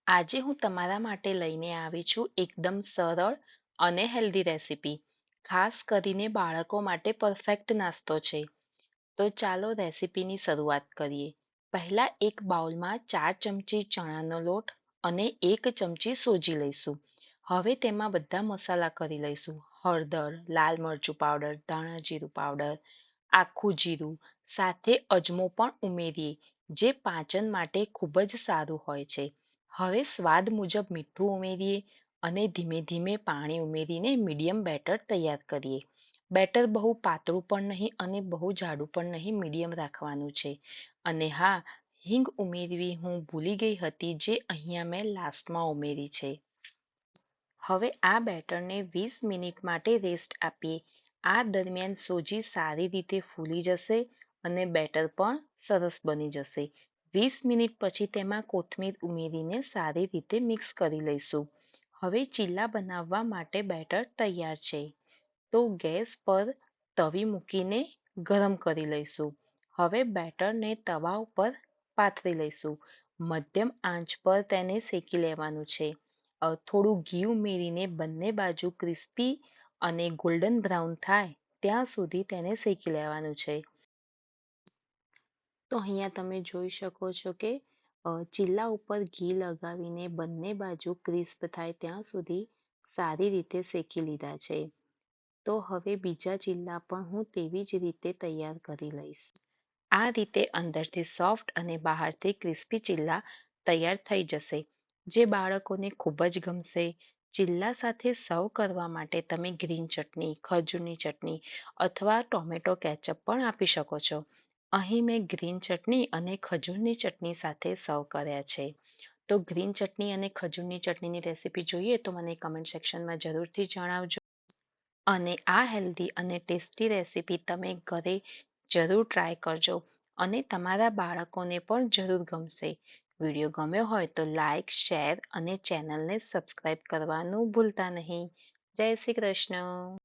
આજે હું તમારા માટે લઈને આવી છું એકદમ સરળ અને હેલ્ધી રેસીપી. ખાસ કરીને બાળકો માટે પરફેક્ટ નાસ્તો છે. તો ચાલો રેસીપીની શરૂઆત કરીએ. પહેલા એક બાઉલમાં 4 ચમચી ચણાનો લોટ અને 1 ચમચી સોજી લઈશું. હવે તેમાં બધા મસાલા કરી લઈશું. હળદર, લાલ મરચું પાવડર, ધાણા જીરું પાવડર, આખું જીરું, સાથે અજમો પણ ઉમેરીએ, જે પાચન માટે ખૂબ જ સારું હોય છે. હવે સ્વાદ મુજબ મીઠું ઉમેરીએ અને ધીમે ધીમે પાણી ઉમેરીને મીડિયમ બેટર તૈયાર કરીએ. બેટર બહુ પાતળું પણ નહીં અને બહુ જાડું પણ નહીં, મીડિયમ રાખવાનું છે. અને હા, હિંગ ઉમેરવી હું ભૂલી ગઈ હતી, જે અહીંયા મેં લાસ્ટમાં ઉમેરી છે. હવે આ બેટરને 20 મિનિટ માટે રેસ્ટ આપીએ. આ દરમિયાન સોજી સારી રીતે ફૂલી જશે અને બેટર પણ સરસ બની જશે. 20 મિનિટ પછી તેમાં કોથમીર ઉમેરીને સારી રીતે મિક્સ કરી લઈશું. હવે ચીલા બનાવવા માટે બેટર તૈયાર છે. તો ગેસ પર તવી મૂકીને ગરમ કરી લઈશું. હવે બેટરને તવા ઉપર પાથરી લઈશું. મધ્યમ આંચ પર તેને શેકી લેવાનું છે. થોડું ઘી ઉમેરીને બંને બાજુ ક્રિસ્પી અને ગોલ્ડન બ્રાઉન થાય ત્યાં સુધી તેને શેકી લેવાનું છે. તો અહીંયા તમે જોઈ શકો છો કે ચીલા ઉપર ઘી લગાવીને બંને બાજુ ક્રિસ્પ થાય ત્યાં સુધી સારી રીતે શેકી લીધા છે. તો હવે બીજા ચીલા પણ હું તેવી જ રીતે તૈયાર કરી લઈશ. આ રીતે અંદરથી સોફ્ટ અને બહારથી ક્રિસ્પી ચીલા તૈયાર થઈ જશે, જે બાળકોને ખૂબ જ ગમશે. ચીલા સાથે સર્વ કરવા માટે તમે ગ્રીન ચટણી, ખજૂરની ચટણી અથવા ટોમેટો કેચઅપ પણ આપી શકો છો. અહીં મેં ગ્રીન ચટણી અને ખજૂરની ચટણી સાથે સર્વ કર્યા છે. તો ગ્રીન ચટણી અને ખજૂરની ચટણીની રેસીપી જોઈએ તો મને કમેન્ટ સેક્શનમાં જરૂરથી જણાવજો. અને આ હેલ્ધી અને ટેસ્ટી રેસીપી તમે ઘરે જરૂર ટ્રાય કરજો અને તમારા બાળકોને પણ જરૂર ગમશે. વિડીયો ગમ્યો હોય તો લાઇક, શેર અને ચેનલને સબસ્ક્રાઇબ કરવાનું ભૂલતા નહીં. જય શ્રી કૃષ્ણ.